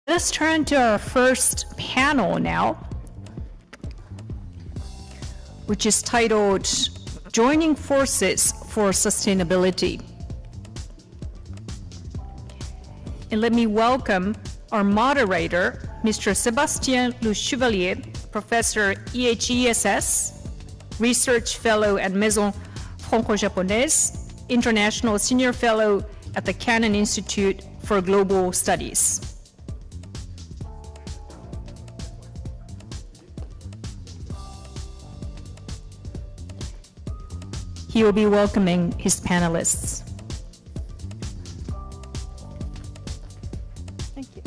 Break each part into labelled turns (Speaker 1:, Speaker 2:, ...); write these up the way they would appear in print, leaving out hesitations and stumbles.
Speaker 1: Let's turn to our first panel now, which is titled Joining Forces for Sustainability. And let me welcome our moderator, Mr. Sébastien Le Chevalier, Professor EHESS, Research Fellow at Maison Franco-Japonaise, International Senior Fellow at the Cannon Institute for Global Studies. He will be welcoming his panelists. Thank you.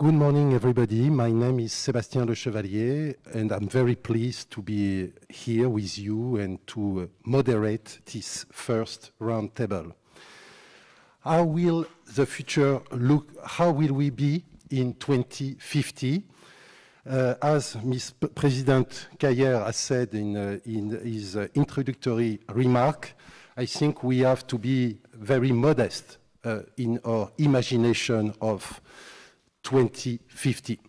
Speaker 2: Good morning, everybody. My name is Sébastien Le Chevalier, and I'm very pleased to be here with you and to moderate this first roundtable. How will the future look? How will we be in 2050? As Ms. President Cailler has said in his introductory remark, I think we have to be very modest in our imagination of 2050.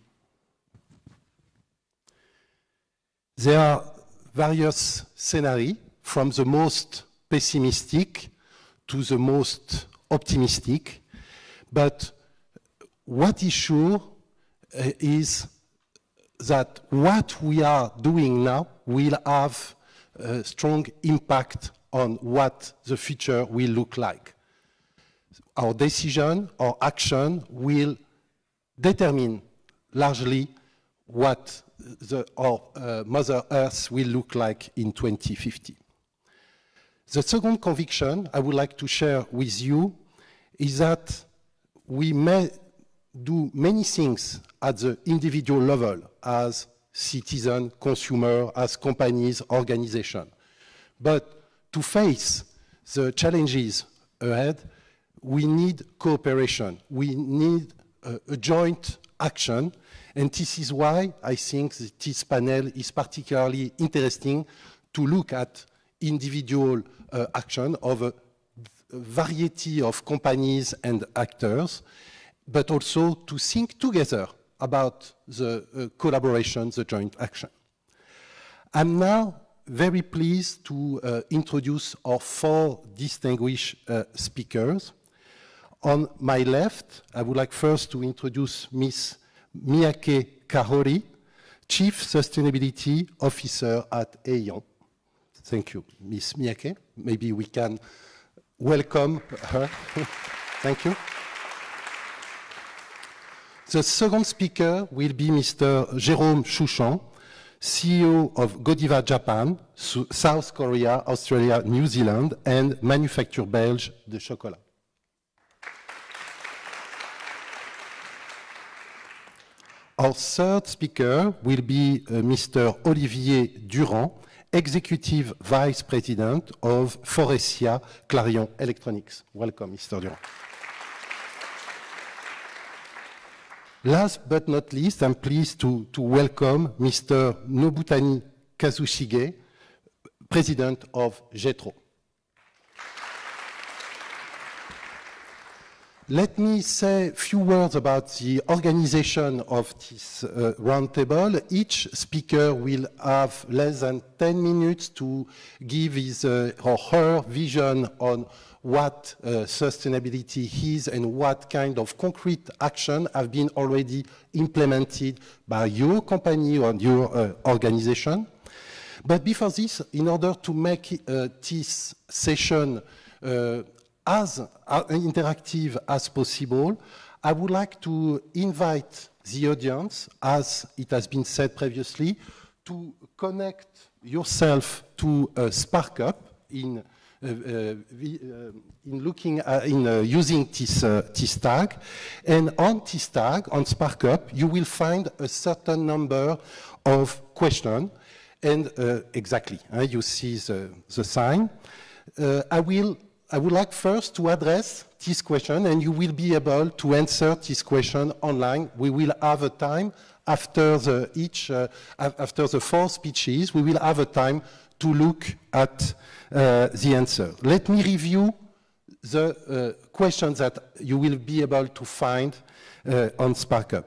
Speaker 2: There are various scenarios, from the most pessimistic to the most optimistic, but what is sure is that what we are doing now will have a strong impact on what the future will look like. Our decision, our action will determine largely what our Mother Earth will look like in 2050. The second conviction I would like to share with you is that we may do many things at the individual level as citizen, consumer, as companies, organization. But to face the challenges ahead, we need cooperation. We need a joint action, and this is why I think that this panel is particularly interesting to look at individual action of a variety of companies and actors, but also to think together about the collaboration, the joint action. I'm now very pleased to introduce our four distinguished speakers. On my left, I would like first to introduce Ms. Miyake Kahori, Chief Sustainability Officer at Aeon. Thank you, Ms. Miyake. Maybe we can welcome her. Thank you. The second speaker will be Mr. Jérôme Chouchan, CEO of Godiva Japan, South Korea, Australia, New Zealand, and Manufacture Belge de Chocolat. Our third speaker will be Mr. Olivier Durand, Executive Vice President of Faurecia Clarion Electronics. Welcome, Mr. Durand. Last but not least, I'm pleased to welcome Mr. Nobutani Kazushige, President of JETRO. Let me say a few words about the organization of this roundtable. Each speaker will have less than 10 minutes to give his or her vision on what sustainability is and what kind of concrete action have been already implemented by your company or your organization. But before this, in order to make this session as interactive as possible, I would like to invite the audience, as it has been said previously, to connect yourself to SparkUp in using this tag, and on this tag, on SparkUp, you will find a certain number of questions, and exactly, you see the sign. I would like first to address this question, and you will be able to answer this question online. We will have a time after after the 4 speeches. We will have a time to look at the answer. Let me review the questions that you will be able to find on SparkUp.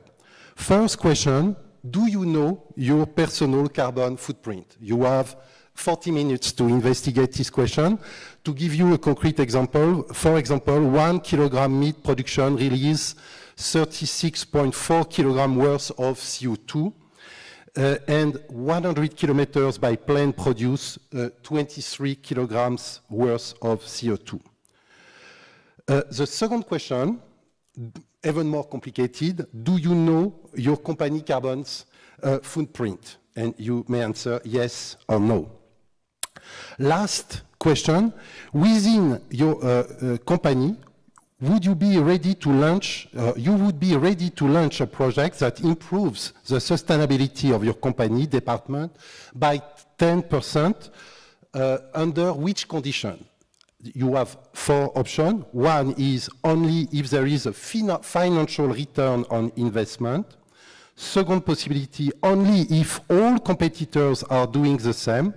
Speaker 2: First question, do you know your personal carbon footprint? You have 40 minutes to investigate this question. To give you a concrete example, for example, 1 kilogram meat production releases 36.4 kilogram worth of CO2. And 100 kilometers by plane produce 23 kilograms worth of CO2. The second question, even more complicated, do you know your company carbon's footprint? And you may answer yes or no. Last question, within your company, would you be ready to launch, you would be ready to launch a project that improves the sustainability of your company department by 10%, under which condition? You have 4 options. One is only if there is a financial return on investment. Second possibility, only if all competitors are doing the same,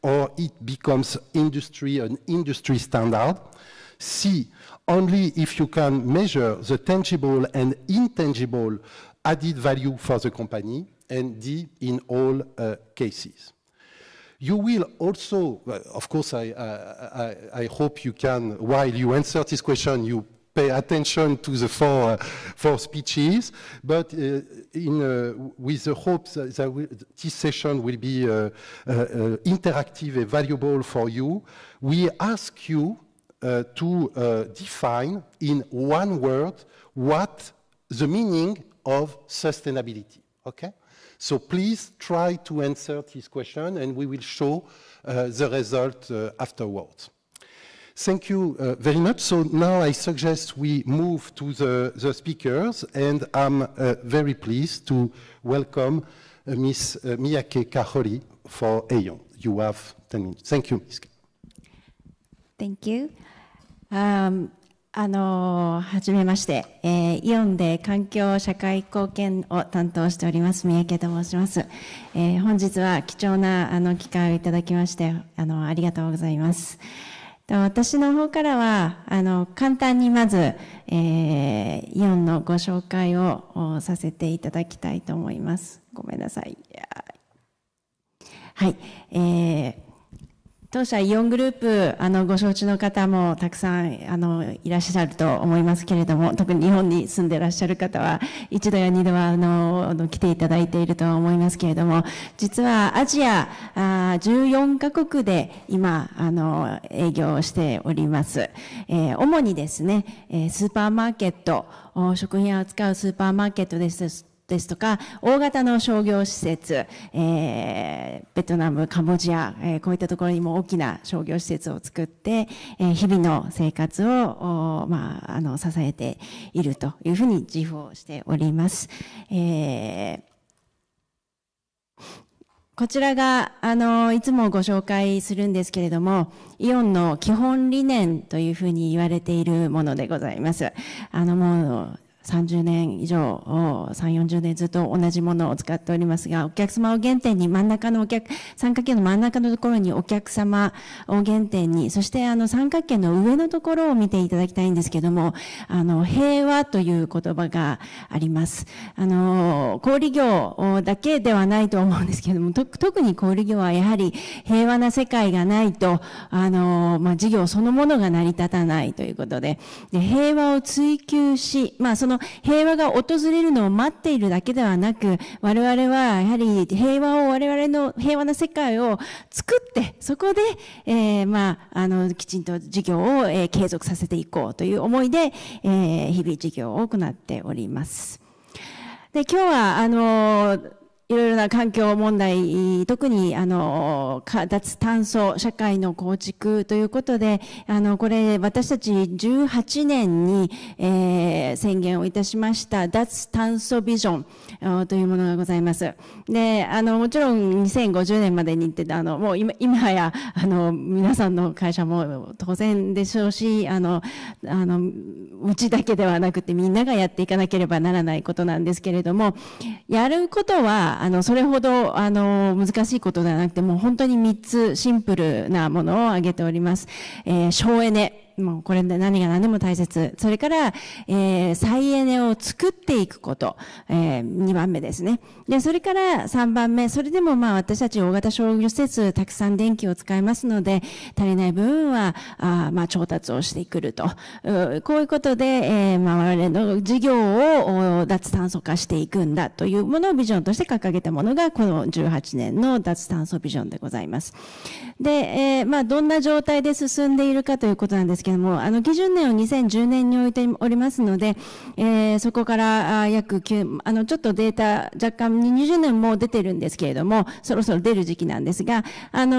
Speaker 2: or it becomes an industry standard. C, only if you can measure the tangible and intangible added value for the company, and D, in all cases. You will also, of course, I hope you can, while you answer this question, you pay attention to the 4 speeches, but with the hope that this session will be interactive and valuable for you, we ask you to define in one word what the meaning of sustainability, okay? So please try to answer this question, and we will show the result afterwards. Thank you very much. So now I suggest we move to the speakers, and I'm very pleased to welcome Ms. Miyake Kahori for Aeon. You have 10 minutes. Thank you, Ms.
Speaker 3: Thank you. はじめまして、イオンで環境社会貢献を担当しております三宅と申します。本日は貴重な機会をいただきましてありがとうございます。私の方からは簡単にまず、イオンのご紹介をさせていただきたいと思います。ごめんなさい。はい。当社イオングループ、ご承知の方もたくさんいらっしゃると思いますけれども、特に日本に住んでいらっしゃる方は一度や二度は来ていただいていると思いますけれども、実はアジア14カ国で今営業をしております。主にですね、スーパーマーケット、食品を扱うスーパーマーケットですですとか、大型の商業施設、ベトナム、カンボジア、こういったところにも大きな商業施設を作って、日々の生活を、支えているというふうに自負をしております。こちらが、いつもご紹介するんですけれども、イオンの基本理念というふうに言われているものでございます。もう、30年以上、3、40年ずっと同じものを使っておりますが、お客様を原点に三角形の真ん中のところにお客様を原点に、そして三角形の上のところを見ていただきたいんですけども、平和という言葉があります。小売業だけではないと思うんですけども、特に小売業はやはり平和な世界がないと、事業そのものが成り立たないということで、平和を追求し、その平和が訪れるのを待っているだけではなく、我々はやはり我々の平和な世界を作って、そこで、きちんと事業を、継続させていこうという思いで、日々事業を行っております。で、今日はいろいろな環境問題、特に脱炭素社会の構築ということで、これ私たち18年に、宣言をいたしました脱炭素ビジョンというものがございます。で、もちろん2050年までにってもう今や皆さんの会社も当然でしょうし、うちだけではなくてみんながやっていかなければならないことなんですけれども、やることはそれほど難しいことではなくて、もう本当に3つシンプルなものを挙げております。省エネ。もうこれで何が何でも大切。それから、再エネを作っていくこと。2番目ですね。で、それから3番目。それでも私たち大型商業施設たくさん電気を使いますので、足りない部分は、調達をしてくると。こういうことで、我々の事業を脱炭素化していくんだというものをビジョンとして掲げたものが、この18年の脱炭素ビジョンでございます。で、どんな状態で進んでいるかということなんですけども、基準年を2010年に置いておりますので、そこから約9、ちょっとデータ若干20年も出てるんですけれども、そろそろ出る時期なんですが、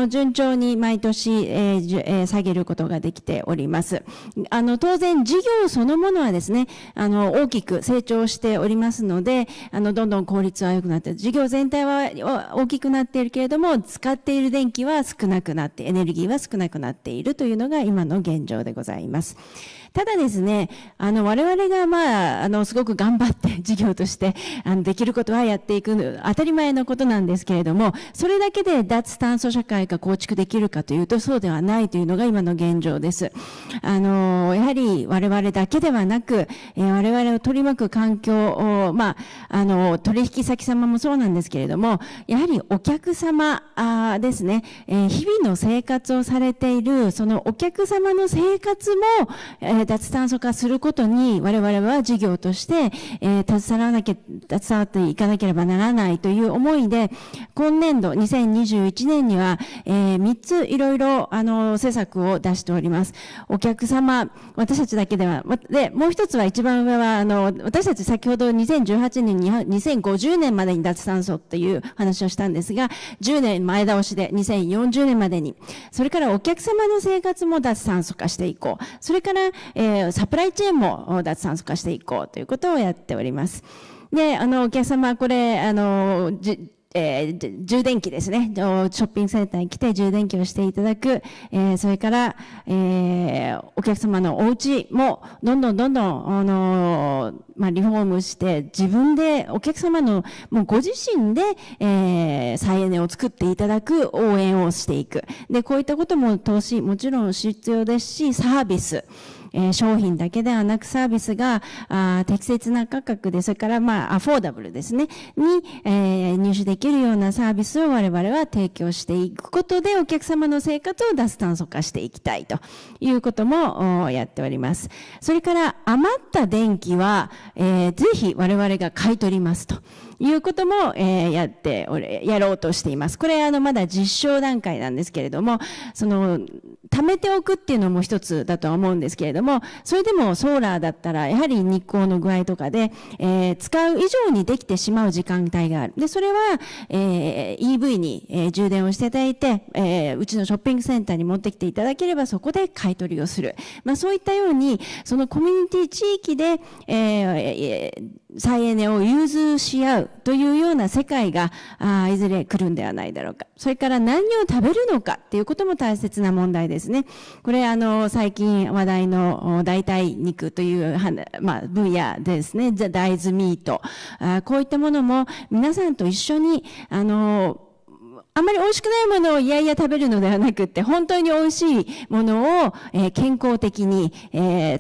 Speaker 3: 順調に毎年、下げることができております。当然事業そのものはですね、大きく成長しておりますので、どんどん効率は良くなって、事業全体は大きくなっているけれども、使っている電気は少なくなって、エネルギーは少なくなっているというのが今の現状でございます。ただですね、我々がすごく頑張って事業として、できることはやっていく、当たり前のことなんですけれども、それだけで脱炭素社会が構築できるかというと、そうではないというのが今の現状です。やはり我々だけではなく、我々を取り巻く環境を、取引先様もそうなんですけれども、やはりお客様ですね、日々の生活をされている、そのお客様の生活も、脱炭素化することに我々は事業として、携わっていかなければならないという思いで、今年度2021年には、3ついろいろ施策を出しております。お客様、私たちだけでは、で、もう一つは一番上は私たち先ほど2018年に2050年までに脱炭素っていう話をしたんですが、10年前倒しで2040年までに、それからお客様の生活も脱炭素化していこう。それからサプライチェーンも脱炭素化していこうということをやっております。で、お客様、これ、充電器ですね。ショッピングセンターに来て充電器をしていただく。それから、お客様のお家も、どんどん、リフォームして、自分で、お客様の、もうご自身で、再エネを作っていただく応援をしていく。で、こういったことも投資、もちろん必要ですし、サービス。商品だけではなくサービスが適切な価格で、それからアフォーダブルですね、に、入手できるようなサービスを我々は提供していくことで、お客様の生活を脱炭素化していきたいということもやっております。それから余った電気は、ぜひ我々が買い取りますということも、やろうとしています。これまだ実証段階なんですけれども、貯めておくっていうのも一つだとは思うんですけれども、それでもソーラーだったらやはり日光の具合とかで、使う以上にできてしまう時間帯がある。で、それは、EV に、充電をしていただいて、うちのショッピングセンターに持ってきていただければそこで買い取りをする。そういったように、そのコミュニティ地域で、再エネを融通し合うというような世界がいずれ来るんではないだろうか。それから何を食べるのかっていうことも大切な問題ですね。これ最近話題の代替肉という分野ですね。大豆ミート。こういったものも皆さんと一緒にあんまり美味しくないものをいやいや食べるのではなくって、本当に美味しいものを、健康的に、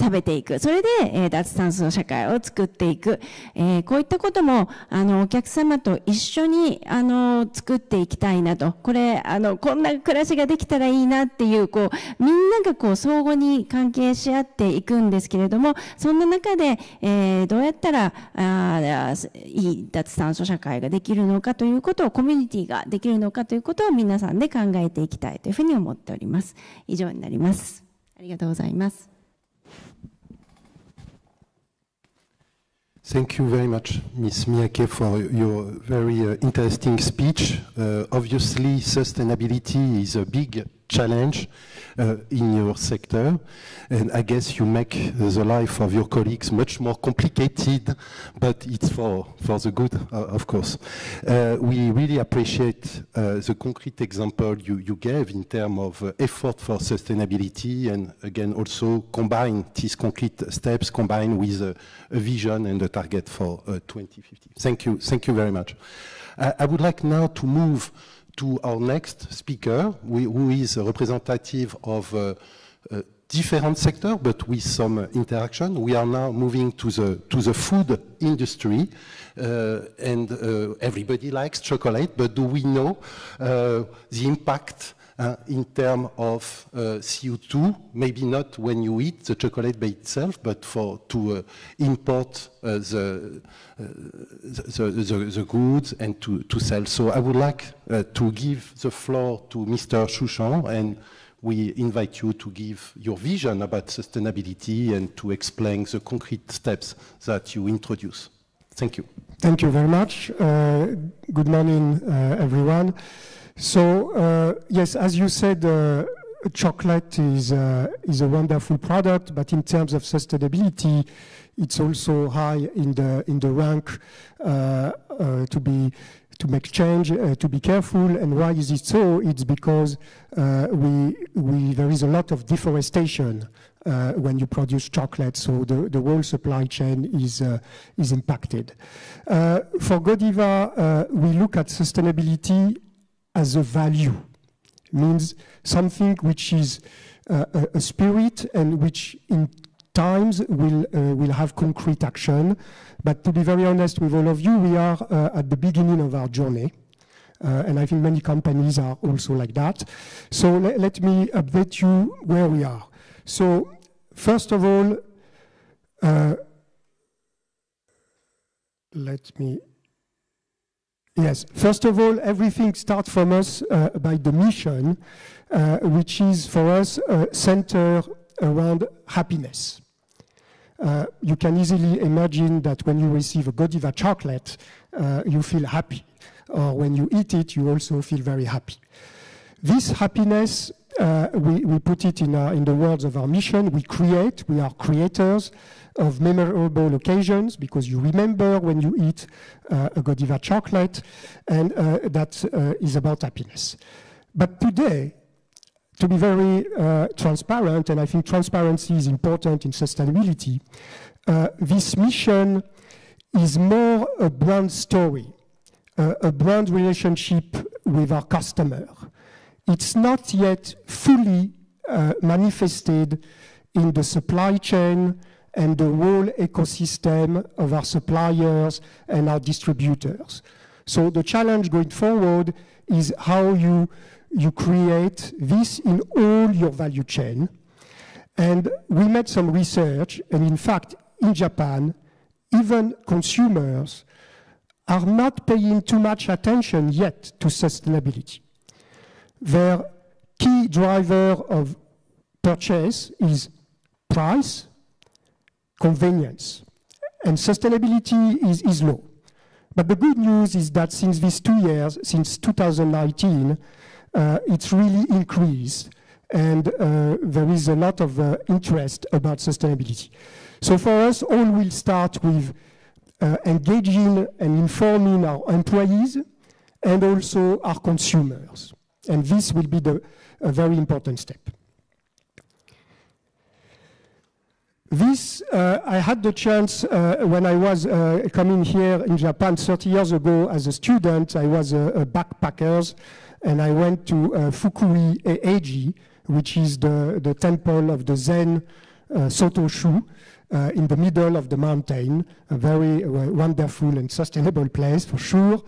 Speaker 3: 食べていく。それで、脱炭素社会を作っていく。こういったことも、お客様と一緒に、作っていきたいなと。これ、こんな暮らしができたらいいなっていう、みんなが相互に関係し合っていくんですけれども、そんな中で、どうやったら、いい脱炭素社会ができるのかということを、コミュニティができるのかということを皆さんで考えていきたいというふうに思っております。以上になります。ありがとうございます。
Speaker 2: Thank you very much, Ms. Miyake, for your very interesting speech. Obviously, sustainability is a big challenge in your sector, and I guess you make the life of your colleagues much more complicated, but it's for the good, of course. We really appreciate the concrete example you gave in terms of effort for sustainability, and again also combine these concrete steps combined with a vision and a target for 2050. Thank you very much. I would like now to move to our next speaker, who is a representative of different sectors, but with some interaction. We are now moving to the food industry, and everybody likes chocolate, but do we know the impact in terms of CO2? Maybe not when you eat the chocolate by itself, but to import the goods and to sell. So I would like to give the floor to Mr. Chouchan, and we invite you to give your vision about sustainability and to explain the concrete steps that you introduce. Thank you.
Speaker 4: Thank you very much. Good morning, everyone. So, yes, as you said, chocolate is a wonderful product, but in terms of sustainability, it's also high in the rank to make change, to be careful. And why is it so? It's because there is a lot of deforestation when you produce chocolate, so the whole supply chain is impacted. For Godiva, we look at sustainability as a value. It means something which is a spirit and which in times will have concrete action. But to be very honest with all of you, we are at the beginning of our journey. And I think many companies are also like that. So let me update you where we are. So first of all, first of all, everything starts from us by the mission, which is for us centered around happiness. You can easily imagine that when you receive a Godiva chocolate, you feel happy. Or when you eat it, you also feel very happy. This happiness, we put it in the words of our mission. We are creators of memorable occasions because you remember when you eat a Godiva chocolate, and that is about happiness. But today, to be very transparent, and I think transparency is important in sustainability, this mission is more a brand story, a brand relationship with our customer. It's not yet fully manifested in the supply chain and the whole ecosystem of our suppliers and our distributors. So the challenge going forward is how you create this in all your value chain. And we made some research, and in fact, in Japan, even consumers are not paying too much attention yet to sustainability. Their key driver of purchase is price, convenience, and sustainability is low. But the good news is that since these 2 years, since 2019, it's really increased, and there is a lot of interest about sustainability. So for us, all will start with engaging and informing our employees and also our consumers. And this will be a very important step. This, I had the chance when I was coming here in Japan 30 years ago as a student. I was a backpacker, and I went to Fukui Eiji, which is the temple of the Zen Sotoshu in the middle of the mountain, a very wonderful and sustainable place for sure.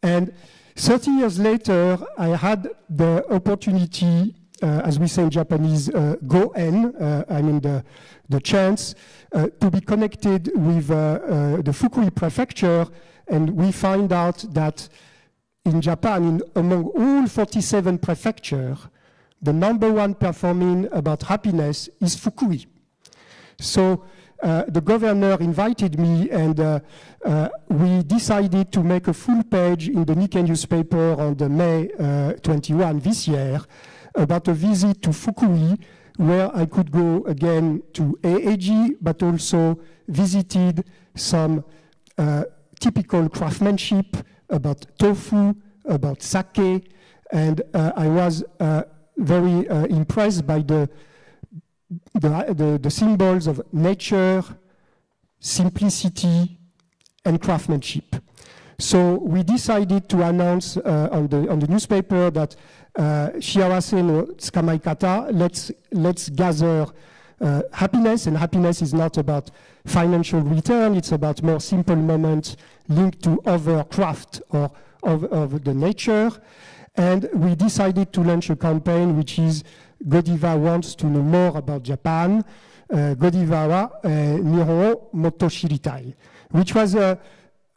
Speaker 4: And 30 years later, I had the opportunity, as we say in Japanese, go-en, I mean the chance to be connected with the Fukui prefecture, and we find out that in Japan, among all 47 prefectures, the #1 performing about happiness is Fukui. So the governor invited me, and we decided to make a full page in the Nikkei newspaper on the May 21 this year about a visit to Fukui, where I could go again to Eiji, but also visited some typical craftsmanship about tofu, about sake, and I was very impressed by the symbols of nature, simplicity, and craftsmanship. So we decided to announce on the newspaper that Shiawase no Tsukamaikata, let's gather happiness, and happiness is not about financial return, it's about more simple moments linked to other craft or of the nature. And we decided to launch a campaign which is Godiva wants to know more about Japan, Godiva wa Nihon Motto Shiritai, which was a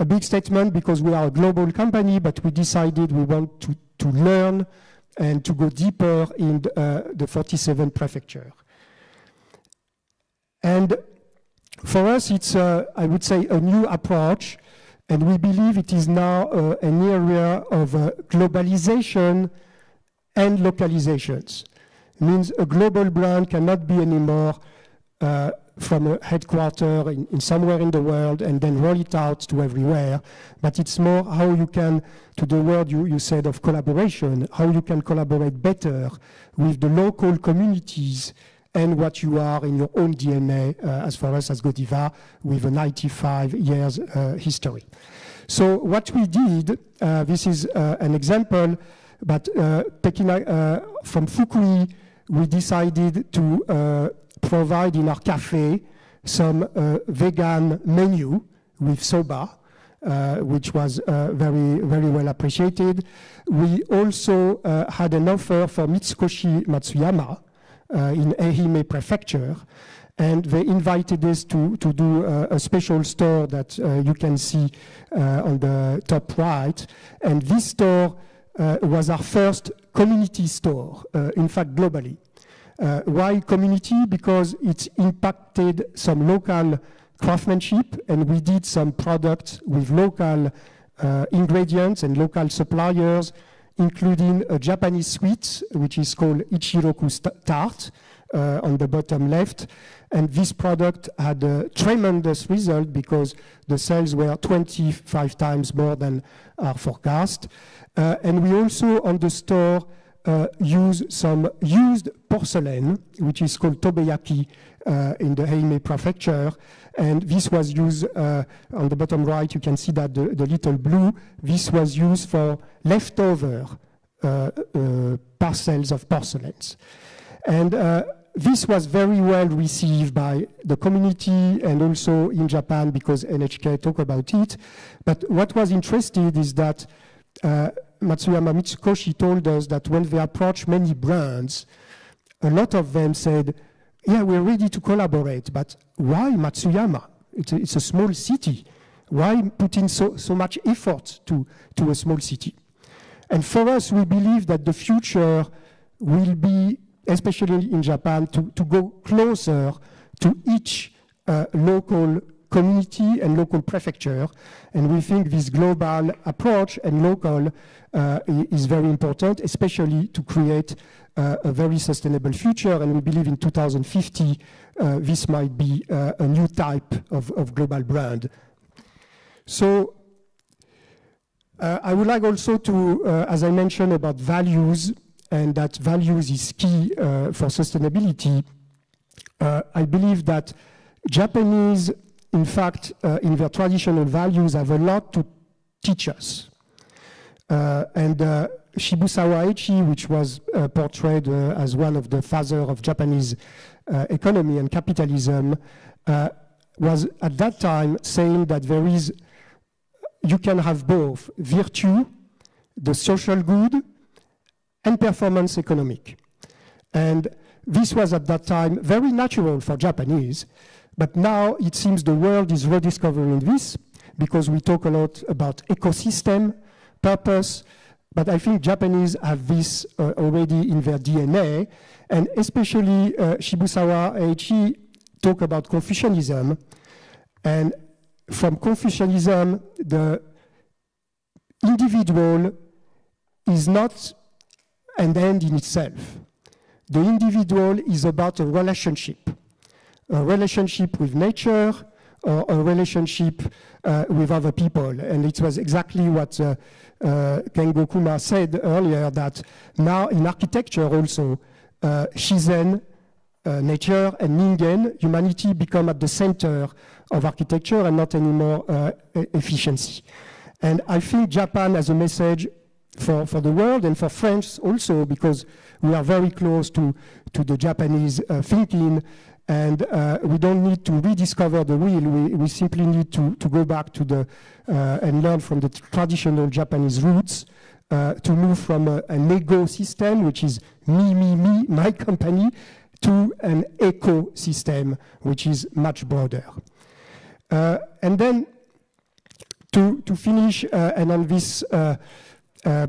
Speaker 4: big statement because we are a global company, but we decided we want to learn and to go deeper in the 47 prefecture. And for us, it's, I would say, a new approach, and we believe it is now an area of globalization and localizations. It means a global brand cannot be anymore from a headquarter in somewhere in the world and then roll it out to everywhere, but it's more how you can, to the word you said of collaboration, how you can collaborate better with the local communities and what you are in your own DNA, as far as Godiva, with a 95 years history. So what we did, this is an example, but taking from Fukui, we decided to provide in our cafe some vegan menu with soba, which was very, very well appreciated. We also had an offer for Mitsukoshi Matsuyama in Ehime Prefecture, and they invited us to do a special store that you can see on the top right. And this store was our first community store, in fact, globally. Why community? Because it impacted some local craftsmanship, and we did some products with local ingredients and local suppliers, including a Japanese sweet, which is called Ichiroku tart, on the bottom left. And this product had a tremendous result because the sales were 25 times more than our forecast. And we also, on the store, use some used porcelain, which is called tobeyaki in the Ehime Prefecture. And this was used, on the bottom right, you can see that the little blue, this was used for leftover parcels of porcelains. And this was very well received by the community and also in Japan because NHK talked about it. But what was interesting is that Matsuyama Mitsukoshi told us that when they approached many brands, a lot of them said, yeah, we're ready to collaborate, but why Matsuyama? It's a small city. Why put in so much effort to a small city? And for us, we believe that the future will be, especially in Japan, to go closer to each local community and local prefecture. And we think this global approach and local is very important, especially to create a very sustainable future. And we believe in 2050, this might be a new type of global brand. So I would like also to, as I mentioned about values, and that values is key for sustainability. I believe that Japanese, in fact, in their traditional values, have a lot to teach us. And Shibusawa Eiichi, which was portrayed as one of the fathers of Japanese economy and capitalism, was at that time saying that you can have both virtue, the social good, and performance economic. And this was at that time very natural for Japanese, but now it seems the world is rediscovering this because we talk a lot about ecosystem, purpose, but I think Japanese have this already in their DNA, and especially Shibusawa Eiichi talk about Confucianism, and from Confucianism, the individual is not an end in itself. The individual is about a relationship with nature, or a relationship with other people. And it was exactly what Kengo Kuma said earlier, that now in architecture also, Shizen, nature, and Ningen, humanity, become at the center of architecture and not anymore efficiency. And I think Japan has a message for the world and for France also, because we are very close to the Japanese thinking, and we don't need to rediscover the wheel. We simply need to go back to and learn from the traditional Japanese roots, to move from an ego system, which is me, my company, to an ecosystem, which is much broader. And then to finish, and on this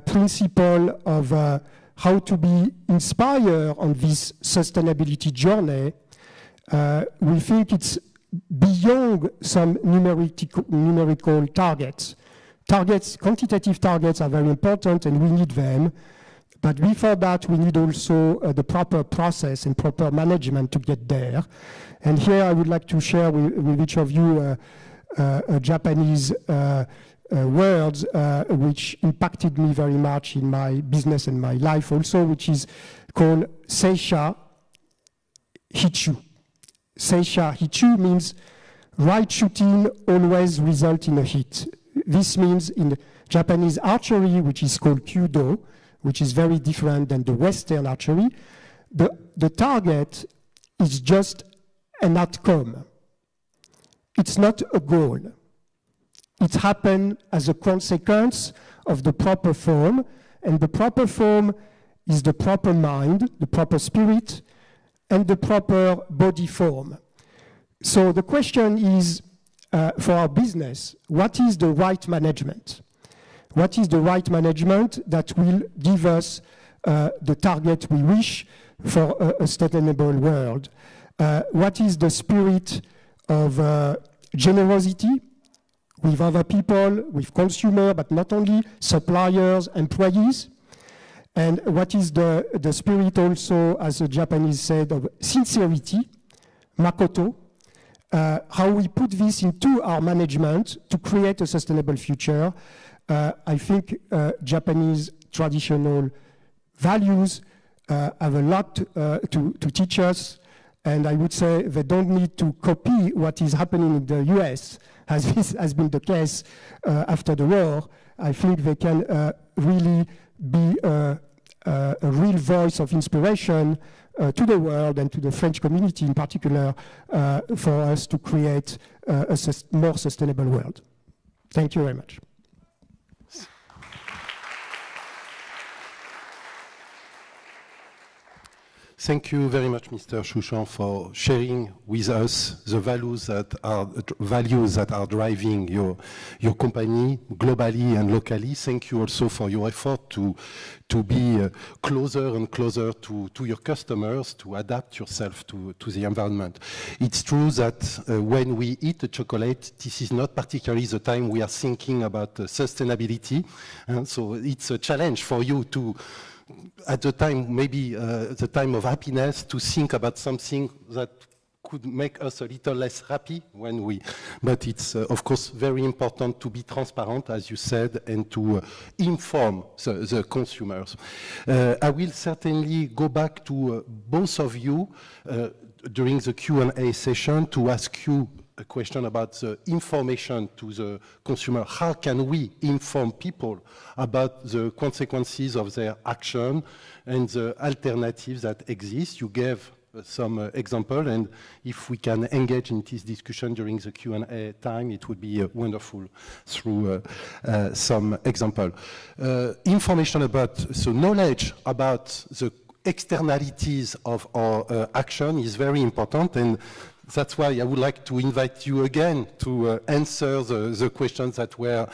Speaker 4: principle of how to be inspired on this sustainability journey, we think it's beyond some numerical targets. Quantitative targets are very important and we need them, but before that we need also the proper process and proper management to get there. And here I would like to share with each of you a Japanese words which impacted me very much in my business and my life also, which is called Seisha Hichu. Seisha Hichu means right shooting always result in a hit. This means in Japanese archery, which is called Kyudo, which is very different than the Western archery, the target is just an outcome. It's not a goal. It happened as a consequence of the proper form, and the proper form is the proper mind, the proper spirit, and the proper body form. So the question is, for our business, what is the right management? What is the right management that will give us the target we wish for a sustainable world? What is the spirit of generosity with other people, with consumers, but not only, suppliers, employees? And what is the spirit also, as the Japanese said, of sincerity, makoto? How we put this into our management to create a sustainable future. I think Japanese traditional values have a lot to teach us, and I would say they don't need to copy what is happening in the US, as this has been the case after the war. I think they can really be a real voice of inspiration to the world and to the French community in particular, for us to create a more sustainable world. Thank you very much.
Speaker 2: Thank you very much, Mr. Chouchan, for sharing with us the values that are driving your company globally and locally. Thank you also for your effort to be closer and closer to your customers, to adapt yourself to the environment. It's true that when we eat a chocolate, this is not particularly the time we are thinking about sustainability. So it's a challenge for you to, at the time, maybe the time of happiness, to think about something that could make us a little less happy when we, but it's of course very important to be transparent, as you said, and to inform the consumers. I will certainly go back to both of you during the Q&A session to ask you a question about the information to the consumer. How can we inform people about the consequences of their action and the alternatives that exist? You gave some example, and if we can engage in this discussion during the Q&A time, it would be wonderful through some example. Information about, so knowledge about the externalities of our action is very important, and that's why I would like to invite you again to answer the questions that were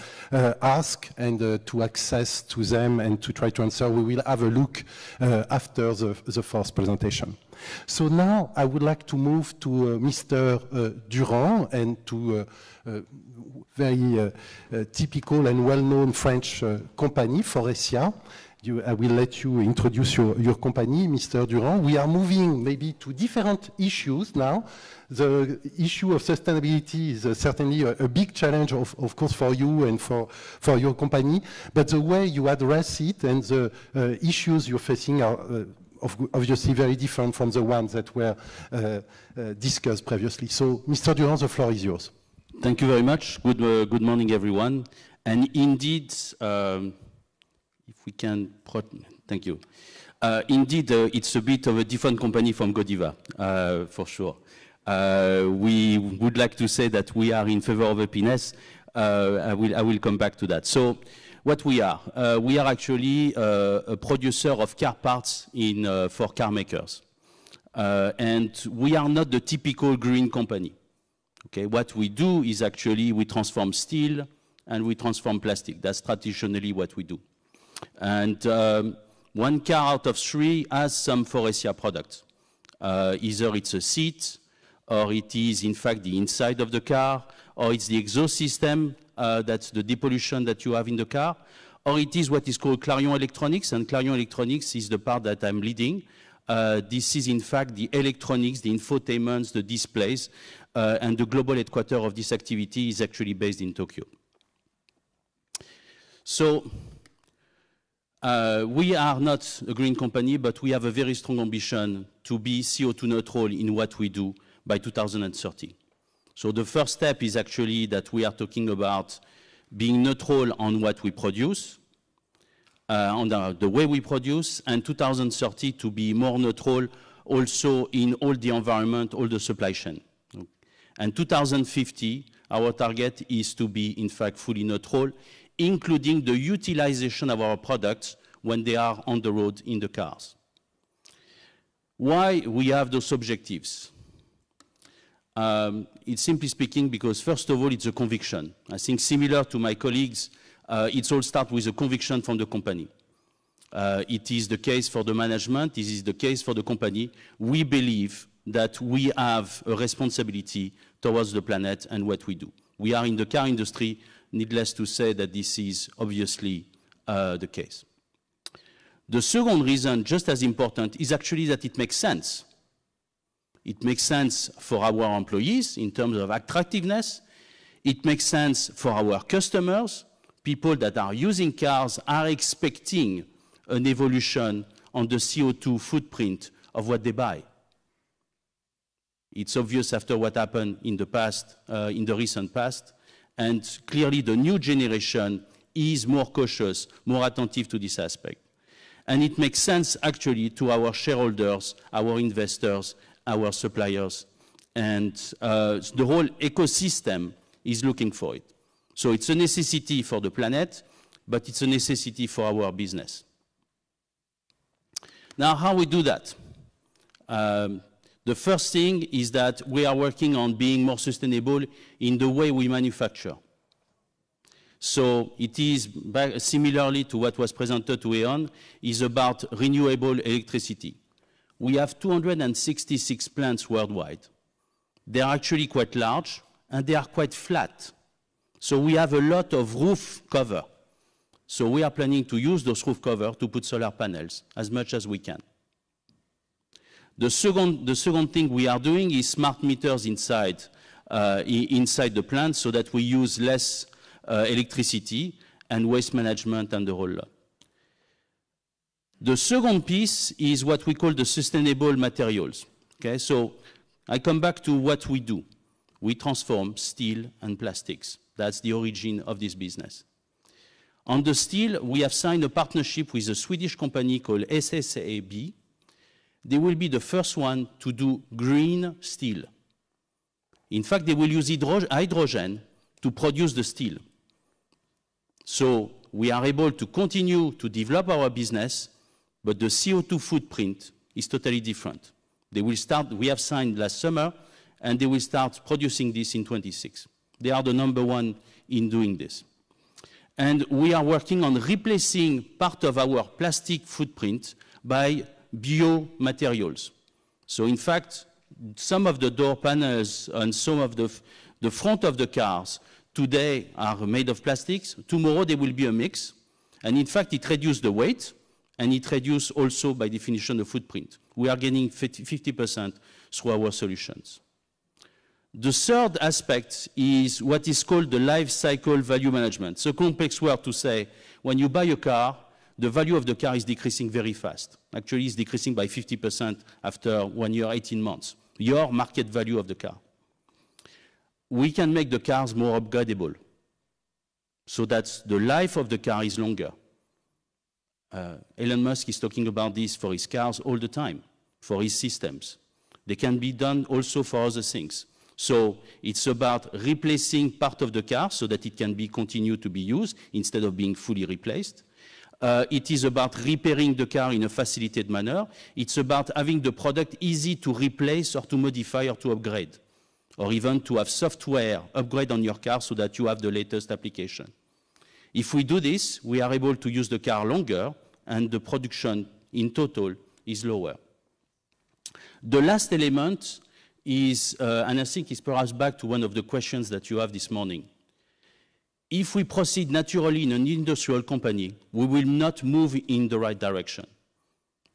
Speaker 2: asked and to access to them and to try to answer. We will have a look after the first presentation. So now I would like to move to Mr. Durand and to very typical and well-known French company, Faurecia. I will let you introduce your company, Mr. Durand. We are moving maybe to different issues now. The issue of sustainability is certainly a big challenge, of course, for you and for your company. But the way you address it and the issues you're facing are obviously very different from the ones that were discussed previously. So, Mr. Durand, the floor is yours.
Speaker 5: Thank you very much. Good morning, everyone. And indeed, if we can, thank you. Indeed, it's a bit of a different company from Godiva, for sure. We would like to say that we are in favor of happiness. I will come back to that. So, what we are actually a producer of car parts for car makers. And we are not the typical green company. Okay, what we do is actually we transform steel and we transform plastic. That's traditionally what we do. And 1 car out of 3 has some Faurecia products. Either it's a seat, or it is in fact the inside of the car, or it's the exhaust system, that's the depollution that you have in the car, or it is what is called Clarion Electronics, and Clarion Electronics is the part that I'm leading. This is in fact the electronics, the infotainments, the displays, and the global headquarters of this activity is actually based in Tokyo. So, we are not a green company, but we have a very strong ambition to be CO2 neutral in what we do by 2030. So the first step is actually that we are talking about being neutral on what we produce, on the way we produce, and 2030 to be more neutral also in all the environment, all the supply chain. And 2050, our target is to be, in fact, fully neutral, including the utilization of our products when they are on the road in the cars. Why we have those objectives? It's simply speaking because, first of all, it's a conviction. I think similar to my colleagues, it all starts with a conviction from the company. It is the case for the management, it is the case for the company. We believe that we have a responsibility towards the planet and what we do. We are in the car industry, needless to say that this is obviously the case. The second reason, just as important, is actually that it makes sense. It makes sense for our employees in terms of attractiveness. It makes sense for our customers. People that are using cars are expecting an evolution on the CO2 footprint of what they buy. It's obvious after what happened in the past, in the recent past, and clearly the new generation is more cautious, more attentive to this aspect. And it makes sense actually to our shareholders, our investors, our suppliers, and the whole ecosystem is looking for it. So it's a necessity for the planet, but it's a necessity for our business. Now, how we do that? The first thing is that we are working on being more sustainable in the way we manufacture. So it is, similarly to what was presented to E.ON, is about renewable electricity. We have 266 plants worldwide. They are actually quite large, and they are quite flat. So we have a lot of roof cover. So we are planning to use those roof cover to put solar panels as much as we can. The second thing we are doing is smart meters inside the plant so that we use less electricity and waste management and the whole lot. The second piece is what we call the sustainable materials. Okay, so I come back to what we do. We transform steel and plastics. That's the origin of this business. On the steel, we have signed a partnership with a Swedish company called SSAB. They will be the first one to do green steel. In fact, they will use hydrogen to produce the steel. So we are able to continue to develop our business, but the CO2 footprint is totally different. They will start, we have signed last summer, and they will start producing this in 26. They are the #1 in doing this. And we are working on replacing part of our plastic footprint by biomaterials. So in fact, some of the door panels and some of the front of the cars today are made of plastics. Tomorrow they will be a mix. And in fact, it reduces the weight, and it reduces also, by definition, the footprint. We are gaining 50% through our solutions. The third aspect is what is called the life cycle value management. It's a complex word to say. When you buy a car, the value of the car is decreasing very fast. Actually, it's decreasing by 50% after 1 year, 18 months. Your market value of the car. We can make the cars more upgradable so that the life of the car is longer. Elon Musk is talking about this for his cars all the time, for his systems. They can be done also for other things. So it's about replacing part of the car so that it can be continued to be used instead of being fully replaced. It is about repairing the car in a facilitated manner. It's about having the product easy to replace or to modify or to upgrade, or even to have software upgrade on your car so that you have the latest application. If we do this, we are able to use the car longer, and the production in total is lower. The last element is, and I think it's perhaps back to one of the questions that you have this morning. If we proceed naturally in an industrial company, we will not move in the right direction,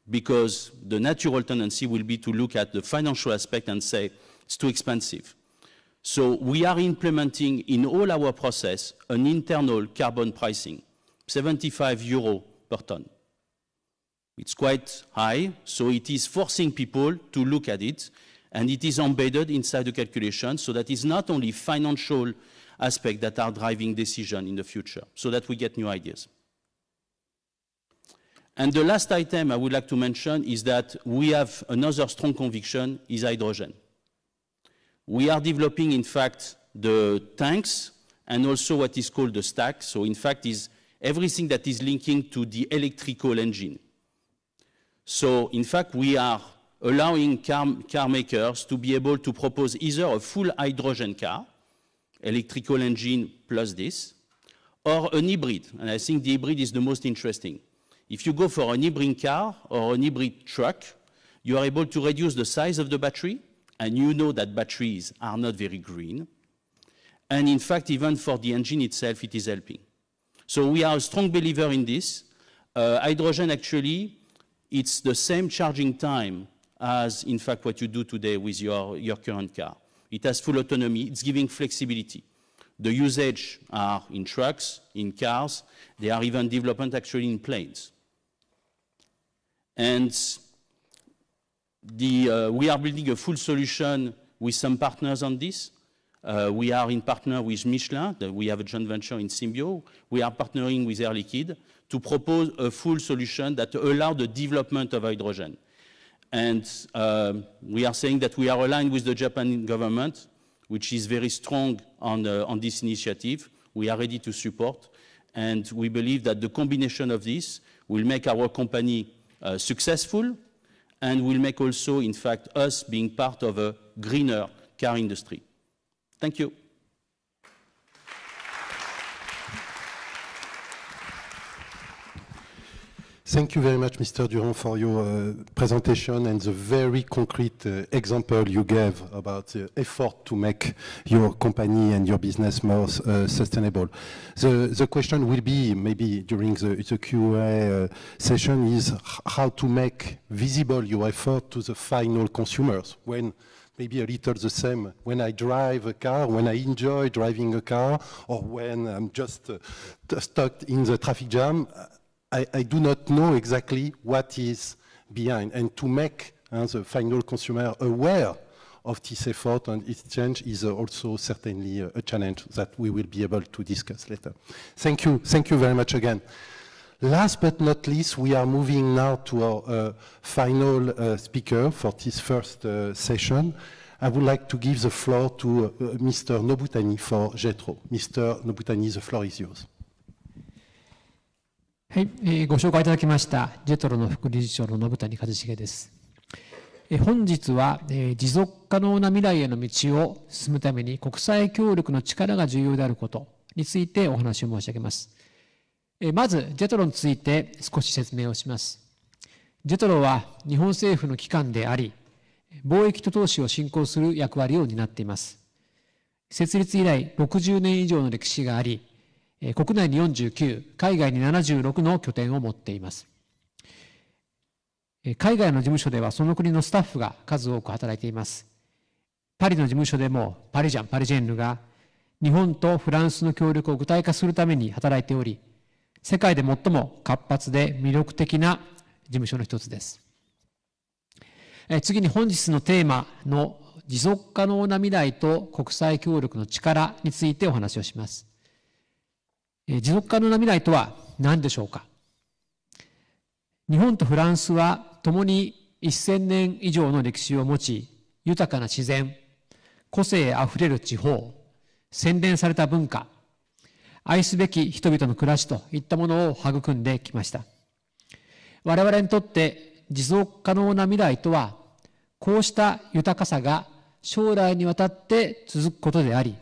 Speaker 5: because the natural tendency will be to look at the financial aspect and say, it's too expensive. So we are implementing in all our process an internal carbon pricing, 75 euro per ton. It's quite high, so it is forcing people to look at it, and it is embedded inside the calculation so that it's not only financial aspects that are driving decision in the future, so that we get new ideas. And the last item I would like to mention is that we have another strong conviction is hydrogen. We are developing, in fact, the tanks and also what is called the stack. So, in fact, is everything that is linking to the electrical engine. So, in fact, we are allowing car makers to be able to propose either a full hydrogen car, electrical engine plus this, or an hybrid. And I think the hybrid is the most interesting. If you go for an hybrid car or an hybrid truck, you are able to reduce the size of the battery, and you know that batteries are not very green. And in fact, even for the engine itself, it is helping. So we are a strong believer in this. Hydrogen, actually, it's the same charging time as, in fact, what you do today with your current car. It has full autonomy. It's giving flexibility. The usage are in trucks, in cars. They are even development, actually, in planes. And we are building a full solution with some partners on this. We are in partner with Michelin. We have a joint venture in Symbio. We are partnering with Air Liquide to propose a full solution that allows the development of hydrogen. And we are saying that we are aligned with the Japanese government, which is very strong on this initiative. We are ready to support. And we believe that the combination of this will make our company successful and will make also, in fact, us being part of a greener car industry. Thank you.
Speaker 2: Thank you very much, Mr. Durand, for your presentation and the very concrete example you gave about the effort to make your company and your business more sustainable. The question will be, maybe during the Q&A session, is how to make visible your effort to the final consumers, when maybe a little the same when I drive a car, when I enjoy driving a car, or when I'm just stuck in the traffic jam. I do not know exactly what is behind. And to make the final consumer aware of this effort and its change is also certainly a challenge that we will be able to discuss later. Thank you very much again. Last but not least, we are moving now to our final speaker for this first session. I would like to give the floor to Mr. Nobutani for JETRO. Mr. Nobutani, the floor is yours.
Speaker 6: はい、ご紹介いただきましたJETROの副理事長の信谷一茂です。本日は持続可能な未来への道を進むために国際協力の力が重要であることについてお話を申し上げます。まずJETROについて少し説明をします。JETROは日本政府の機関であり、貿易と投資を振興する役割を担っています。設立以来60年以上の歴史があり、国内に49、海外に76の拠点を持っています。海外の事務所ではその国のスタッフが数多く働いています。パリの事務所でもパリジェンヌが日本とフランスの協力を具体化するために働いており、世界で最も活発で魅力的な事務所の一つです。次に本日のテーマの持続可能な未来と国際協力の力についてお話をします。持続可能な未来とは何でしょうか。日本とフランスは共に1000年以上の歴史を持ち、豊かな自然、個性あふれる地方、洗練された文化、愛すべき人々の暮らしといったものを育んできました。我々にとって持続可能な未来とは、こうした豊かさが将来にわたって続くことであり、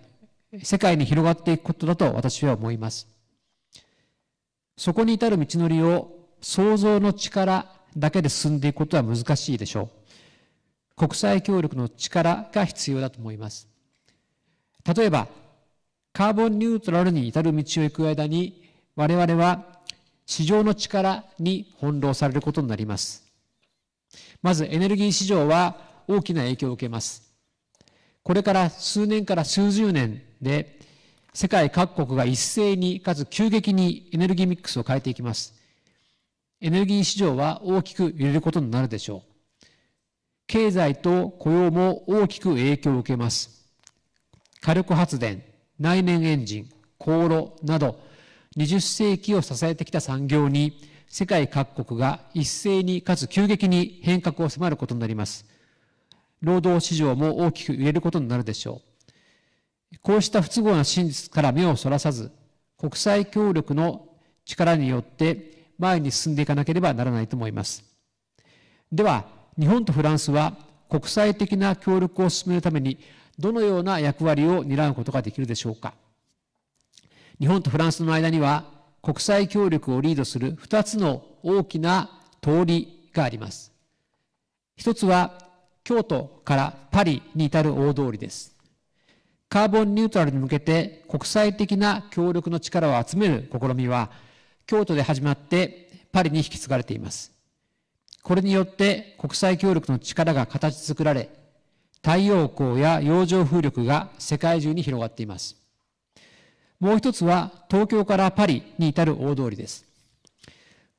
Speaker 6: 世界に広がっていくことだと私は思います。そこに至る道のりを想像の力だけで進んでいくことは難しいでしょう。国際協力の力が必要だと思います。例えば、カーボンニュートラルに至る道を行く間に、我々は市場の力に翻弄されることになります。まず、エネルギー市場は大きな影響を受けます。これから数年から数十年で、世界各国が一斉にかつ急激にエネルギーミックスを変えていきます。エネルギー市場は大きく揺れることになるでしょう。経済と雇用も大きく影響を受けます。火力発電、内燃エンジン、高炉など20世紀を支えてきた産業に世界各国が一斉にかつ急激に変革を迫ることになります。労働市場も大きく揺れることになるでしょう。こうした不都合な真実から目をそらさず、国際協力の力によって前に進んでいかなければならないと思います。では、日本とフランスは国際的な協力を進めるためにどのような役割を担うことができるでしょうか。日本とフランスの間には国際協力をリードする2つの大きな通りがあります。一つは京都からパリに至る大通りです。カーボンニュートラルに向けて国際的な協力の力を集める試みは、京都で始まってパリに引き継がれています。これによって国際協力の力が形作られ、太陽光や洋上風力が世界中に広がっています。もう一つは東京からパリに至る大通りです。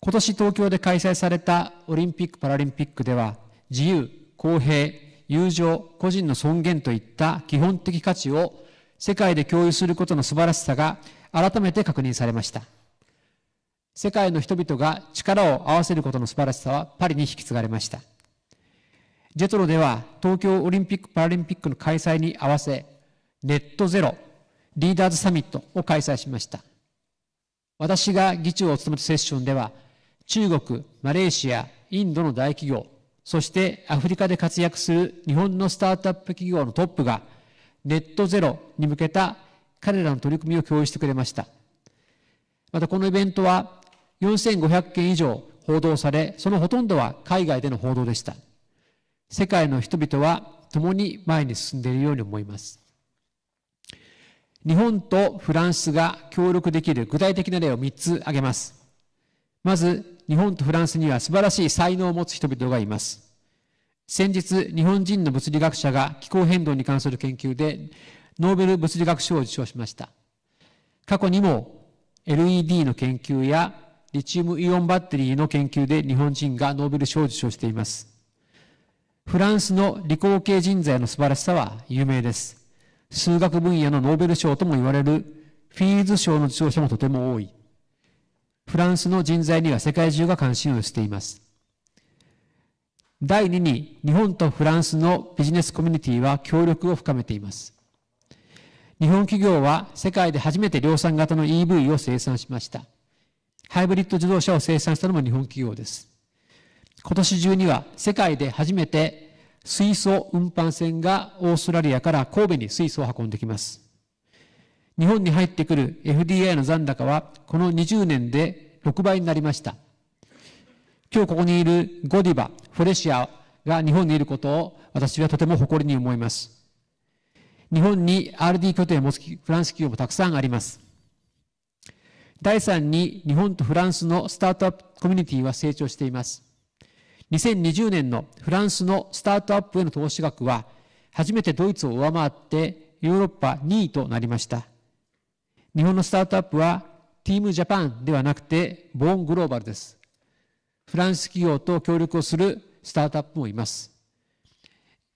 Speaker 6: 今年東京で開催されたオリンピック・パラリンピックでは、自由、公平、友情、個人の尊厳といった基本的価値を世界で共有することの素晴らしさが改めて確認されました。世界の人々が力を合わせることの素晴らしさはパリに引き継がれました。JETROでは東京オリンピック・パラリンピックの開催に合わせ、ネットゼロリーダーズサミットを開催しました。私が議長を務めたセッションでは、中国、マレーシア、インドの大企業、そしてアフリカで活躍する日本のスタートアップ企業のトップがネットゼロに向けた彼らの取り組みを共有してくれました。またこのイベントは4500件以上報道され、そのほとんどは海外での報道でした。世界の人々は共に前に進んでいるように思います。日本とフランスが協力できる具体的な例を3つ挙げます。まず、日本とフランスには素晴らしい才能を持つ人々がいます。先日、日本人の物理学者が気候変動に関する研究でノーベル物理学賞を受賞しました。過去にも LED の研究やリチウムイオンバッテリーの研究で日本人がノーベル賞を受賞しています。フランスの理工系人材の素晴らしさは有名です。数学分野のノーベル賞とも言われるフィールズ賞の受賞者もとても多い。フランスの人材には世界中が関心を寄せています。第2に、日本とフランスのビジネスコミュニティは協力を深めています。日本企業は世界で初めて量産型の EV を生産しました。ハイブリッド自動車を生産したのも日本企業です。今年中には世界で初めて水素運搬船がオーストラリアから神戸に水素を運んできます。日本に入ってくる FDI の残高はこの20年で6倍になりました。今日ここにいるゴディバ、フォレシアが日本にいることを私はとても誇りに思います。日本に RD 拠点を持つフランス企業もたくさんあります。第3に、日本とフランスのスタートアップコミュニティは成長しています。2020年のフランスのスタートアップへの投資額は初めてドイツを上回ってヨーロッパ2位となりました。日本のスタートアップはティームジャパンではなくてボーングローバルです。フランス企業と協力をするスタートアップもいます。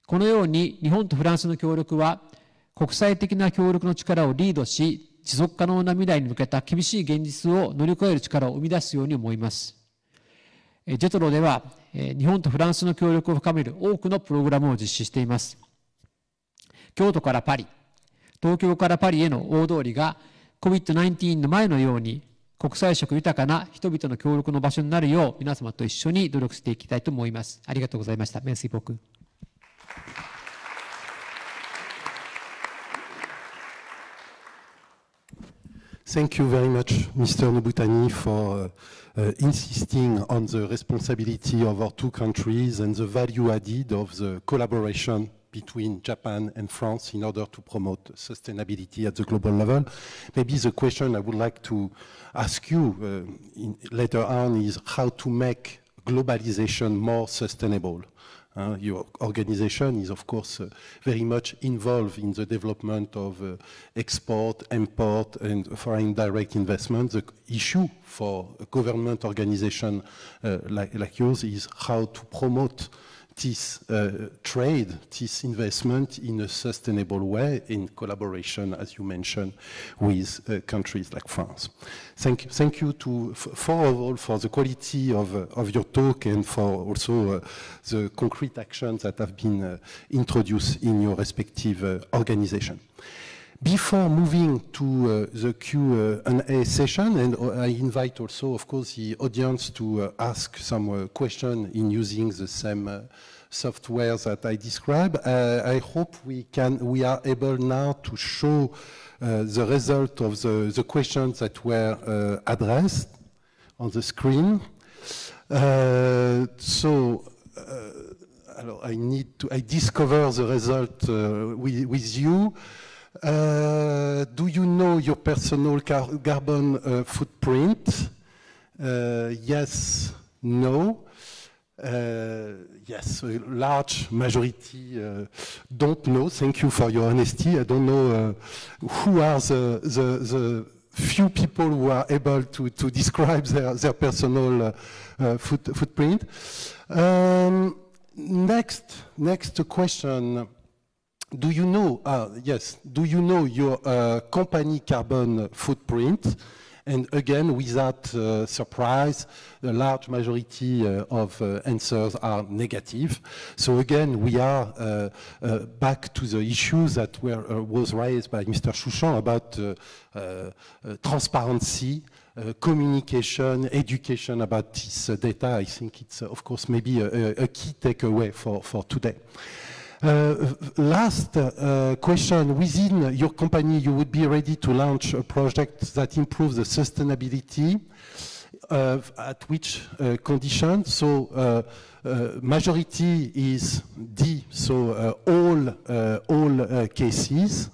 Speaker 6: このように日本とフランスの協力は国際的な協力の力をリードし、持続可能な未来に向けた厳しい現実を乗り越える力を生み出すように思います。ジェトロでは日本とフランスの協力を深める多くのプログラムを実施しています。京都からパリ、東京からパリへの大通りが COVID-19 の前のように国際色豊かな人々の協力の場所になるよう皆様と一緒に努力していきたいと思います。ありがとうございました。Merci beaucoup.
Speaker 2: Thank you very much, Mr. Nobutani, for insisting on the responsibility of our two countries and the value added of the collaboration between Japan and France in order to promote sustainability at the global level. Maybe the question I would like to ask you later on is how to make globalization more sustainable. Your organization is, of course, very much involved in the development of export, import, and foreign direct investment. The issue for a government organization like yours is how to promote this trade, this investment in a sustainable way in collaboration, as you mentioned, with countries like France. Thank you for the quality of your talk and for also the concrete actions that have been introduced in your respective organization. Before moving to the Q&A session, and I invite also, of course, the audience to ask some questions in using the same software that I described. I hope we are able now to show the result of the questions that were addressed on the screen. I discover the result with you. Do you know your personal carbon footprint? Yes, no. Yes, a large majority don't know. Thank you for your honesty. I don't know who are the few people who are able to describe their personal footprint. Next question. Do you know, yes, do you know your company carbon footprint? And again, without surprise, the large majority of answers are negative. So again, we are back to the issues that was raised by Mr. Chouchan about transparency, communication, education about this data. I think it's, of course, maybe a key takeaway for today. Last question, within your company, you would be ready to launch a project that improves the sustainability at which condition? So majority is D, so all cases,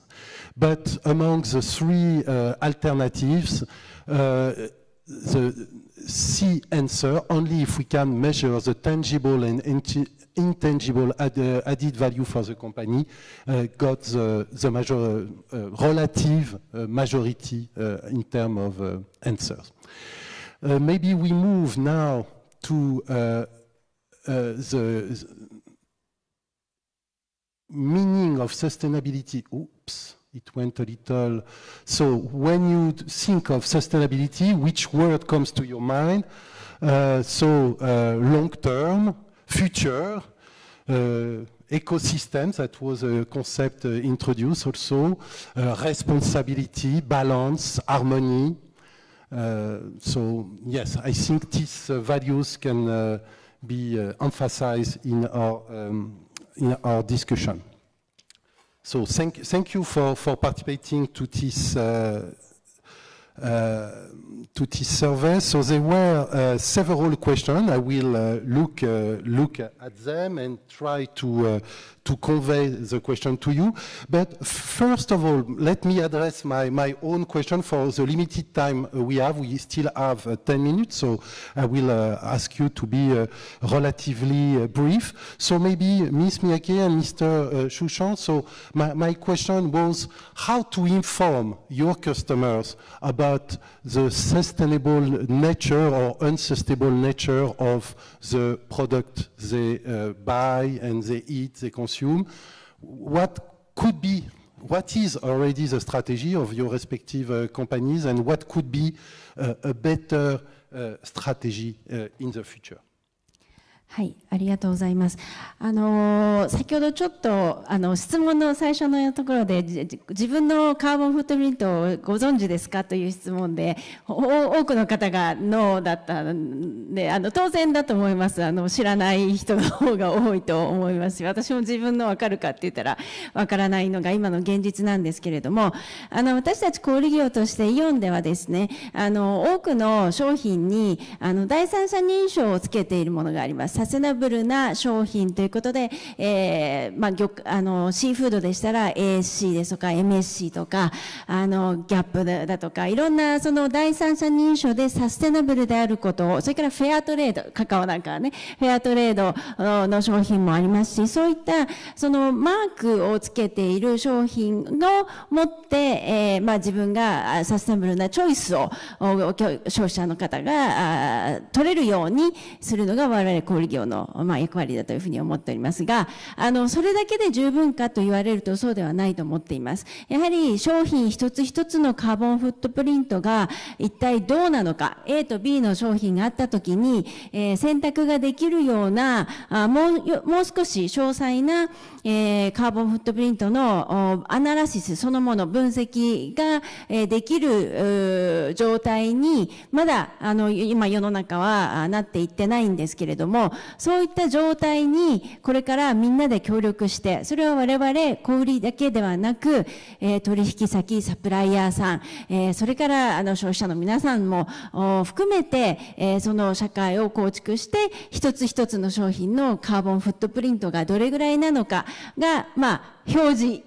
Speaker 2: but among the three alternatives, the C answer, only if we can measure the tangible and intangible added value for the company, got the major, relative majority in terms of answers. Maybe we move now to the meaning of sustainability. Oops, it went a little. So when you think of sustainability, which word comes to your mind? Long term, future, ecosystems, that was a concept introduced also, responsibility, balance, harmony. So yes, I think these values can be emphasized in our discussion. So thank you for participating to this survey. So there were several questions. I will look at them and try to convey the question to you. But first of all, let me address my own question for the limited time we have. We still have 10 minutes, so I will ask you to be relatively brief. So maybe Ms. Miyake and Mr. Chouchan, so my question was how to inform your customers about the sustainable nature or unsustainable nature of the product they buy and they eat, they consume. What is already the strategy of your respective companies, and what could be a better strategy in the future?
Speaker 3: はい、ありがとうございます。先ほどちょっと質問の最初のところで自分のカーボンフットプリントをご存知ですかという質問で多くの方がノーだったんで当然だと思います。知らない人の方が多いと思いますし、私も自分の分かるかって言ったら分からないのが今の現実なんですけれども、私たち小売業としてイオンではですね、多くの商品に第三者認証をつけているものがあります。サステナブルな商品ということで、シーフードでしたら ASC ですとか MSC とかギャップだとかいろんなその第三者認証でサステナブルであることを、それからフェアトレード、カカオなんかはねフェアトレードの商品もありますし、そういったそのマークをつけている商品を持って、自分がサステナブルなチョイスを消費者の方が取れるようにするのが我々小売業の役割だというふうに思っておりますが、それだけで十分かと言われるとそうではないと思っています。やはり商品一つ一つのカーボンフットプリントが一体どうなのか、A と B の商品があったときに、選択ができるようなもう少し詳細な、カーボンフットプリントのアナラシスそのもの分析が、できる状態にまだ今世の中はなっていってないんですけれども、そういった状態にこれからみんなで協力して、それは我々小売りだけではなく、取引先サプライヤーさん、それから消費者の皆さんも含めて、その社会を構築して一つ一つの商品のカーボンフットプリントがどれぐらいなのかが表示、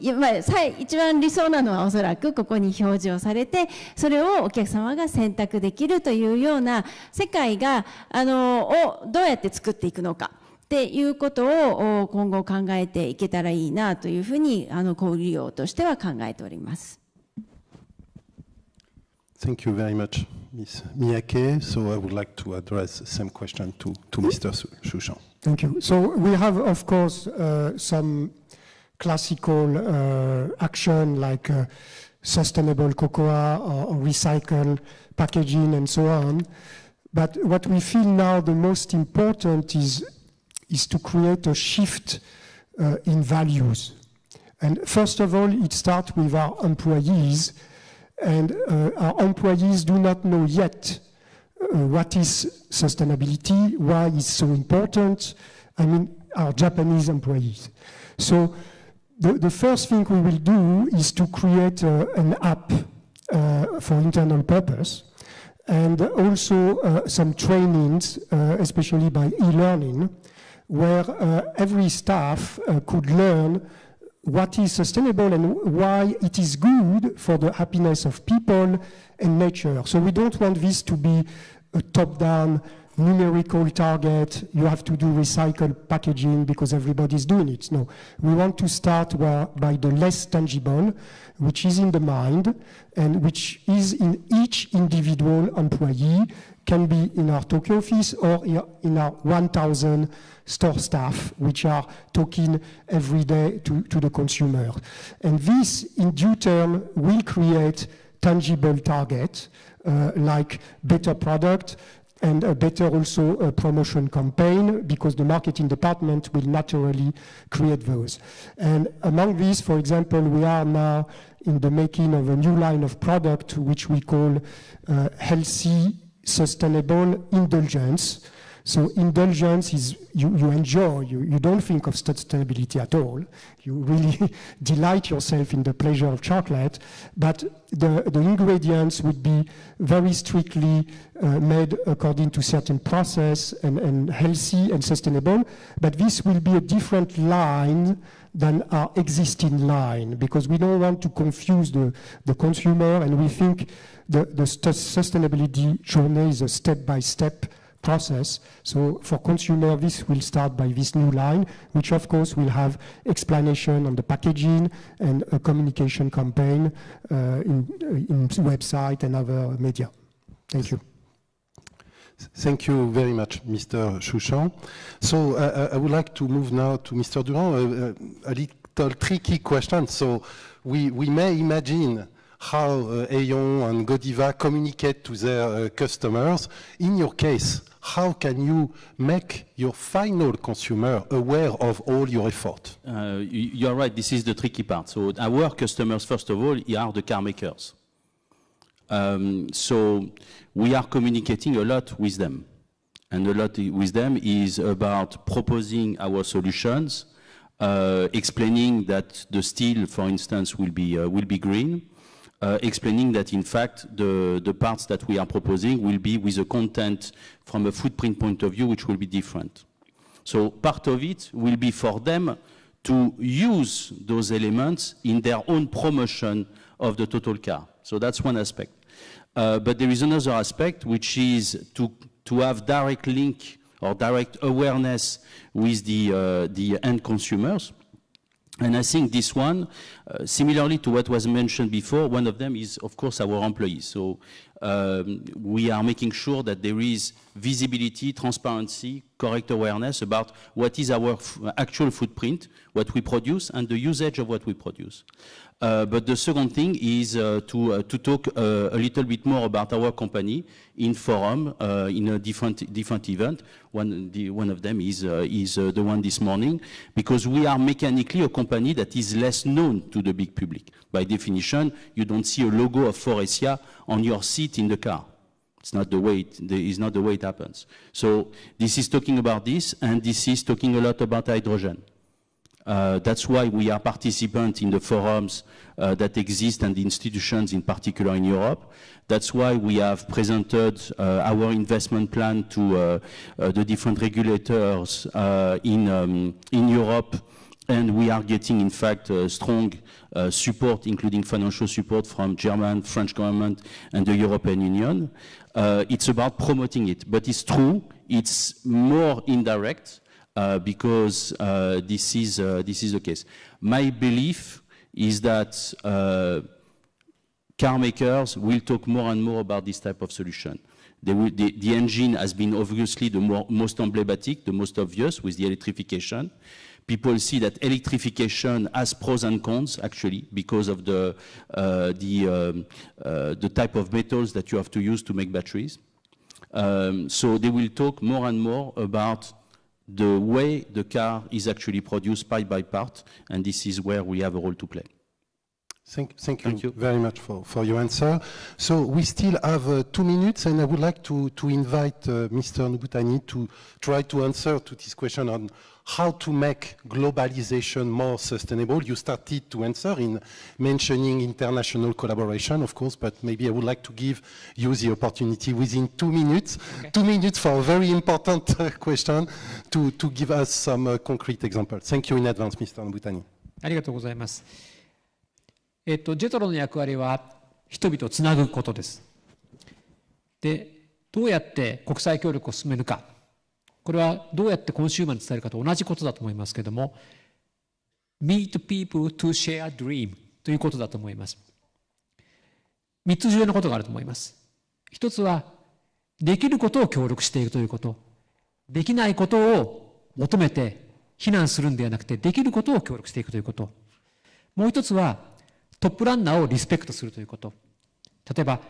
Speaker 3: 一番理想なのはおそらくここに表示をされて、それをお客様が選択できるというような世界がをどうやって作っていくのかっていうことを今後考えていけたらいいなというふうに小売業としては考えております。
Speaker 2: Thank you very much, Ms. Miyake. So I would like to address the same question to Mr. Chouchan.
Speaker 4: Thank you. So we have, of course, some classical action like sustainable cocoa or recycle packaging and so on. But what we feel now the most important is to create a shift in values. And first of all, it starts with our employees. And our employees do not know yet what is sustainability, why it's so important. I mean, our Japanese employees. So the first thing we will do is to create an app for internal purpose, and also some trainings, especially by e-learning, where every staff could learn what is sustainable and why it is good for the happiness of people and nature. So we don't want this to be a top-down numerical target. You have to do recycled packaging because everybody's doing it. No, we want to start by the less tangible, which is in the mind and which is in each individual employee, can be in our Tokyo office or in our 1,000 store staff, which are talking every day to the consumer. And this, in due term, will create tangible targets like better product and a better also promotion campaign, because the marketing department will naturally create those. And among these, for example, we are now in the making of a new line of product which we call healthy, sustainable indulgence. So indulgence is you enjoy, you don't think of sustainability at all. You really delight yourself in the pleasure of chocolate, but the ingredients would be very strictly made according to certain process and healthy and sustainable, but this will be a different line than our existing line, because we don't want to confuse the consumer, and we think the sustainability journey is a step-by-step process. So for consumer, this will start by this new line, which of course will have explanation on the packaging and a communication campaign in website and other media. Thank you.
Speaker 2: Thank you very much, Mr. Chouchan. So I would like to move now to Mr. Durand, a little tricky question. So we may imagine how Aeon and Godiva communicate to their customers. In your case, how can you make your final consumer aware of all your effort?
Speaker 5: You're right, this is the tricky part. So our customers, first of all, are the car makers. So we are communicating a lot with them. And a lot with them is about proposing our solutions, explaining that the steel, for instance, will be green, explaining that in fact the parts that we are proposing will be with a content from a footprint point of view which will be different. So part of it will be for them to use those elements in their own promotion of the total car. So that's one aspect. But there is another aspect which is to have direct link or direct awareness with the end consumers. And I think this one, similarly to what was mentioned before, one of them is, of course, our employees. So we are making sure that there is visibility, transparency, correct awareness about what is our actual footprint, what we produce, and the usage of what we produce. But the second thing is to talk a little bit more about our company in forum, in a different event. One of them is the one this morning, because we are mechanically a company that is less known to the big public. By definition, you don't see a logo of Faurecia on your seat in the car. It's not the way it happens. So this is talking about this, and this is talking a lot about hydrogen. That's why we are participants in the forums that exist and the institutions in particular in Europe. That's why we have presented our investment plan to the different regulators in Europe, and we are getting in fact strong support, including financial support from German, French government and the European Union. It's about promoting it, but it's true, it's more indirect. Because this is the case. My belief is that car makers will talk more and more about this type of solution. The engine has been obviously the most emblematic, the most obvious with the electrification. People see that electrification has pros and cons, actually, because of the type of metals that you have to use to make batteries. So they will talk more and more about the way the car is actually produced part by part, and this is where we have a role to play.
Speaker 2: Thank you very much for your answer. So we still have 2 minutes, and I would like to invite Mr. Nobutani to try to answer to this question on how to make globalization more sustainable. You started to answer in mentioning international collaboration, of course, but maybe I would like to give you the opportunity within 2 minutes, okay. 2 minutes for a very important question to give us some concrete examples. Thank you in advance, Mr. Nobutani.
Speaker 6: ありがとうございます。ジェトロの役割は人々をつなぐことです。で、どうやって国際協力を進めるか。これはどうやってコンシューマーに伝えるかと同じことだと思いますけれども、meet people to share a dream ということだと思います。3つ重要なことがあると思います。1つは、できることを協力していくということ。できないことを求めて非難するんではなくて、できることを協力していくということ。もう1つは、トップランナーをリスペクトするということ。例えば、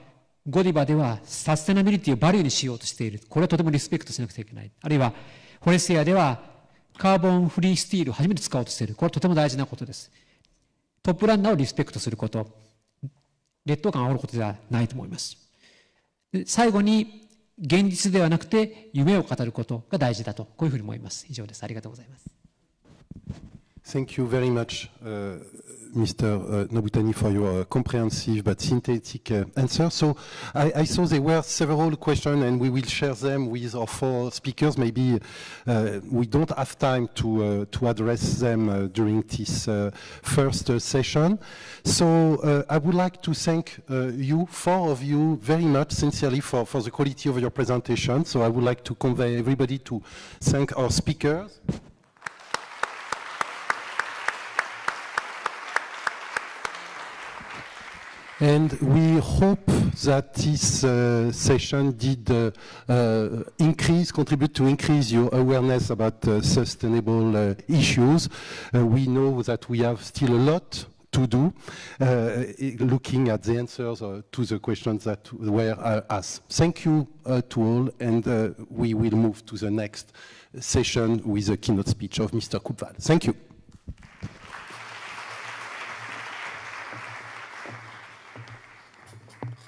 Speaker 6: ゴディバではサステナビリティをバリューにしようとしている。これはとてもリスペクトしなくちゃいけない。あるいは、フォレスティアではカーボンフリースティールを初めて使おうとしている。これはとても大事なことです。トップランナーをリスペクトすること。劣等感を煽ることではないと思います。で、最後に、現実ではなくて夢を語ることが大事だと、こういうふうに思います。以上です。ありがとうございます。
Speaker 2: Thank you very much, Mr. Nobutani, for your comprehensive but synthetic answer. So I saw there were several questions, and we will share them with our 4 speakers. Maybe we don't have time to address them during this first session. So I would like to thank you, 4 of you, very much sincerely for the quality of your presentation. So I would like to convey everybody to thank our speakers. And we hope that this session did contribute to increase your awareness about sustainable issues. We know that we have still a lot to do, looking at the answers to the questions that were asked. Thank you to all, and we will move to the next session with a keynote speech of Mr. Kupval. Thank you.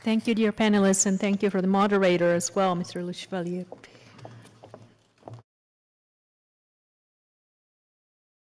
Speaker 1: Thank you, dear panelists, and thank you for the moderator as well, Mr. Le Chevalier.